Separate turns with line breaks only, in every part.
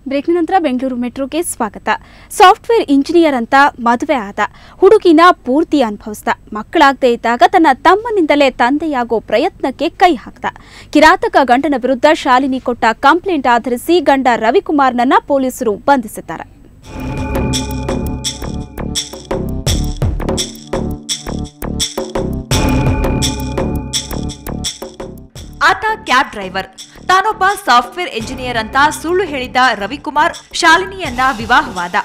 ಬ್ರೇಕ್ನ ನಂತರ ಬೆಂಗಳೂರು ಮೆಟ್ರೋಗೆ ಸ್ವಾಗತ. Software engineer ಅಂತ ಮದುವೆ ಆದ ಹುಡುಗಿನ ಪೂರ್ತಿ ಅನುಭವಿಸಿದ. ಮಕ್ಕಳಾಗದೇ ಇದ್ದಾಗ ತನ್ನ ತಮ್ಮನಿಂದಲೇ ತಂದೆಯಾಗೋ ಪ್ರಯತ್ನಕ್ಕೆ ಕೈ ಹಾಕ್ದ. ಕಿರಾತಕ ಗಂಡನ ವಿರುದ್ಧ ಶಾಲಿನಿ ಕೊಟ್ಟ ಕಂಪ್ಲೇಂಟ್ ಆಧರಿಸಿ ಗಂಡ ರವಿಕುಮಾರ್ನನ್ನ ಪೊಲೀಸರು ಬಂಧಿಸಿದ್ದಾರೆ.
ಆತ ಕ್ಯಾಬ್ ಡ್ರೈವರ್. ತಾನೊಬ್ಬ ಸಾಫ್ಟ್ವೇರ್ ಇಂಜಿನಿಯರ್ ಅಂತ ಸುಳ್ಳು ಹೇಳಿದ ರವಿಕುಮಾರ್ ಶಾಲಿನಿಯನ್ನ ವಿವಾಹವಾದ.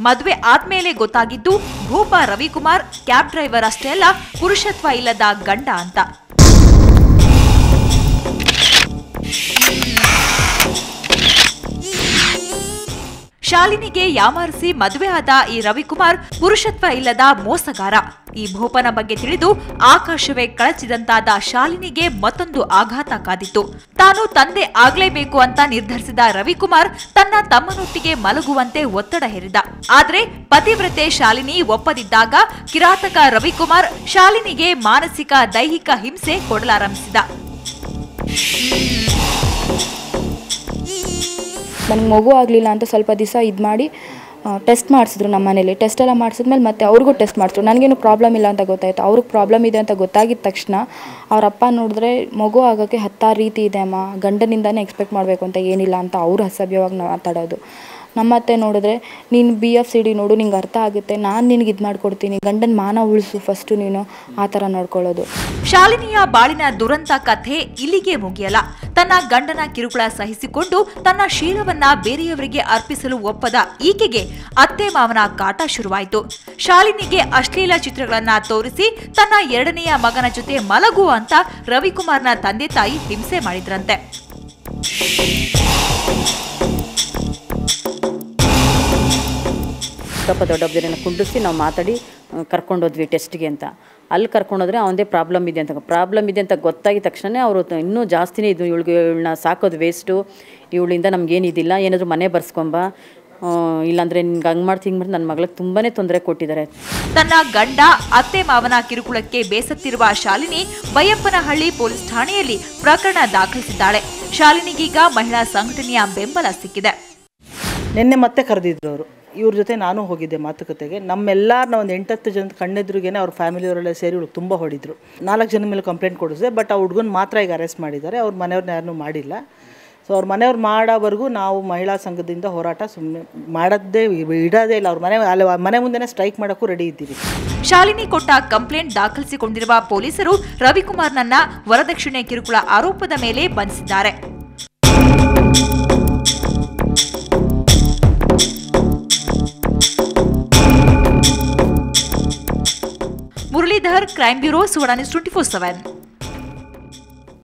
ಮದುವೆ ಆದ್ಮೇಲೆ ಗೊತ್ತಾಗಿದ್ದು ಭೂಪ ರವಿಕುಮಾರ್ ಕ್ಯಾಬ್ ಡ್ರೈವರ್ ಅಷ್ಟೇ ಅಲ್ಲ, ಪುರುಷತ್ವ ಇಲ್ಲದ ಗಂಡ ಅಂತ. ಶಾಲಿನಿಗೆ ಯಾಮಾರಿಸಿ ಮದುವೆ ಆದ ಈ ರವಿಕುಮಾರ್ ಪುರುಷತ್ವ ಇಲ್ಲದ ಮೋಸಗಾರ. ಈ ಭೂಪನ ಬಗ್ಗೆ ತಿಳಿದು ಆಕಾಶವೇ ಕಳಚಿದಂತಾದ ಶಾಲಿನಿಗೆ ಮತ್ತೊಂದು ಆಘಾತ ಕಾದಿತ್ತು. ತಾನು ತಂದೆ ಆಗ್ಲೇಬೇಕು ಅಂತ ನಿರ್ಧರಿಸಿದ ರವಿಕುಮಾರ್ ತನ್ನ ತಮ್ಮನೊಟ್ಟಿಗೆ ಮಲಗುವಂತೆ ಒತ್ತಡ ಹೇರಿದ. ಆದ್ರೆ ಪತಿವ್ರತೆ ಶಾಲಿನಿ ಒಪ್ಪದಿದ್ದಾಗ ಕಿರಾತಕ ರವಿಕುಮಾರ್ ಶಾಲಿನಿಗೆ ಮಾನಸಿಕ ದೈಹಿಕ ಹಿಂಸೆ ಕೊಡಲಾರಂಭಿಸಿದ.
ನನಗೆ ಮಗು ಆಗಲಿಲ್ಲ ಅಂತ ಸ್ವಲ್ಪ ದಿವಸ ಇದು ಮಾಡಿ ಟೆಸ್ಟ್ ಮಾಡಿಸಿದ್ರು ನಮ್ಮ ಮನೇಲಿ. ಟೆಸ್ಟ್ ಎಲ್ಲ ಮಾಡಿಸಿದ್ಮೇಲೆ ಮತ್ತೆ ಅವ್ರಿಗೂ ಟೆಸ್ಟ್ ಮಾಡಿಸಿದ್ರು. ನನಗೇನು ಪ್ರಾಬ್ಲಮ್ ಇಲ್ಲ ಅಂತ ಗೊತ್ತಾಯಿತು. ಅವ್ರಿಗೆ ಪ್ರಾಬ್ಲಮ್ ಇದೆ ಅಂತ ಗೊತ್ತಾಗಿದ್ದ ತಕ್ಷಣ ಅವರಪ್ಪ ನೋಡಿದ್ರೆ ಮಗು ಆಗೋಕ್ಕೆ 10 ರೀತಿ ಇದೆ ಅಮ್ಮ, ಗಂಡನಿಂದಾನೇ ಎಕ್ಸ್ಪೆಕ್ಟ್ ಮಾಡಬೇಕು ಅಂತ ಏನಿಲ್ಲ ಅಂತ ಅವರು ಅಸಭ್ಯವಾಗಿ ಮಾತಾಡೋದು. ನಮ್ಮತ್ತೆ ನೋಡಿದ್ರೆ ನೀನು BFCD ನೋಡು, ನಿಂಗೆ ಅರ್ಥ ಆಗುತ್ತೆ, ನಾನು ನಿನಗೆ ಇದು ಮಾಡಿಕೊಡ್ತೀನಿ, ಗಂಡನ ಮಾನ ಉಳಿಸು ಫಸ್ಟು ನೀನು, ಆ ಥರ ನೋಡ್ಕೊಳ್ಳೋದು.
ಶಾಲಿನಿಯ ಬಾಳಿನ ದುರಂತ ಕಥೆ ಇಲ್ಲಿಗೆ ಮುಗಿಯಲ್ಲ. ತನ್ನ ಗಂಡನ ಕಿರುಕುಳ ಸಹಿಸಿಕೊಂಡು ತನ್ನ ಶೀಲವನ್ನ ಬೇರೆಯವರಿಗೆ ಅರ್ಪಿಸಲು ಒಪ್ಪದ ಈಕೆಗೆ ಅತ್ತೆ ಮಾವನ ಕಾಟ ಶುರುವಾಯಿತು. ಶಾಲಿನಿಗೆ ಅಶ್ಲೀಲ ಚಿತ್ರಗಳನ್ನ ತೋರಿಸಿ ತನ್ನ 2ನೆಯ ಮಗನ ಜೊತೆ ಮಲಗು ಅಂತ ರವಿಕುಮಾರ್ನ ತಂದೆ ತಾಯಿ ಹಿಂಸೆ ಮಾಡಿದ್ರಂತೆ.
ಸ್ವಲ್ಪ ದೊಡ್ಡೊಬ್ಬರನ್ನ ಕುಂಡಿಸಿ ನಾವು ಮಾತಾಡಿ ಕರ್ಕೊಂಡೋದ್ವಿ ಟೆಸ್ಟ್ಗೆ ಅಂತ. ಅಲ್ಲಿ ಕರ್ಕೊಂಡೋದ್ರೆ ಅವನದೇ ಪ್ರಾಬ್ಲಮ್ ಇದೆ ಅಂತ ಗೊತ್ತಾಗಿದ ತಕ್ಷಣ ಅವರು ಇನ್ನೂ ಜಾಸ್ತಿನೇ ಇದು ಇವಳನ್ನ ಸಾಕೋದು ವೇಸ್ಟು, ಇವಳಿಂದ ನಮಗೇನಿದಿಲ್ಲ, ಏನಾದರೂ ಮನೆ ಬರ್ಸ್ಕೊಂಬ, ಇಲ್ಲಾಂದರೆ ನಿನ್ಗೆ ಹಂಗೆ ಮಾಡ್ತಿ ಹಿಂಗೆ ಮಾಡಿ ನನ್ನ ಮಗಳಿಗೆ ತುಂಬಾ ತೊಂದರೆ ಕೊಟ್ಟಿದ್ದಾರೆ.
ತನ್ನ ಗಂಡ ಅತ್ತೆ ಮಾವನ ಕಿರುಕುಳಕ್ಕೆ ಬೇಸತ್ತಿರುವ ಶಾಲಿನಿ ಬೈಯಪ್ಪನಹಳ್ಳಿ ಪೊಲೀಸ್ ಠಾಣೆಯಲ್ಲಿ ಪ್ರಕರಣ ದಾಖಲಿಸಿದ್ದಾಳೆ. ಶಾಲಿನಿಗೀಗ ಮಹಿಳಾ ಸಂಘಟನೆಯ ಬೆಂಬಲ ಸಿಕ್ಕಿದೆ.
ನಿನ್ನೆ ಮತ್ತೆ ಕರೆದಿದ್ರು ಅವರು. ಇವ್ರ ಜೊತೆ ನಾನು ಹೋಗಿದ್ದೆ ಮಾತುಕತೆಗೆ. ನಮ್ಮೆಲ್ಲರನ್ನ ಒಂದು 8-10 ಜನ ಕಣ್ಣೆದುರಿಗೇನೆ ಅವ್ರ ಫ್ಯಾಮಿಲಿಯವರೆಲ್ಲ ಸೇರಿ ಇವ್ರಿಗೆ ತುಂಬ ಹೊಡಿದ್ರು. 4 ಜನ ಮೇಲೆ ಕಂಪ್ಲೇಂಟ್ ಕೊಡಿಸಿದೆ. ಬಟ್ ಆ ಹುಡುಗನ ಮಾತ್ರ ಈಗ ಅರೆಸ್ಟ್ ಮಾಡಿದ್ದಾರೆ. ಅವ್ರ ಮನೆಯವ್ರನ್ನ ಯಾರನ್ನೂ ಮಾಡಿಲ್ಲ. ಸೊ ಅವ್ರ ಮನೆಯವ್ರು ಮಾಡೋವರೆಗೂ ನಾವು ಮಹಿಳಾ ಸಂಘದಿಂದ ಹೋರಾಟ ಸುಮ್ಮನೆ ಮಾಡೋದೇ ಇಡೋದೇ ಇಲ್ಲ. ಅವ್ರ ಮನೆ ಮುಂದೆನೇ ಸ್ಟ್ರೈಕ್ ಮಾಡೋಕ್ಕೂ ರೆಡಿ ಇದ್ದೀವಿ.
ಶಾಲಿನಿ ಕೊಟ್ಟ ಕಂಪ್ಲೇಂಟ್ ದಾಖಲಿಸಿಕೊಂಡಿರುವ ಪೊಲೀಸರು ರವಿಕುಮಾರ್ನನ್ನ ವರದಕ್ಷಿಣೆ ಕಿರುಕುಳ ಆರೋಪದ ಮೇಲೆ ಬಂಧಿಸಿದ್ದಾರೆ. ಮುರಳೀಧರ್, ಕ್ರೈಮ್ ಬ್ಯೂರೋ, ಸುವರ್ಣ ನ್ಯೂಸ್ 24/7.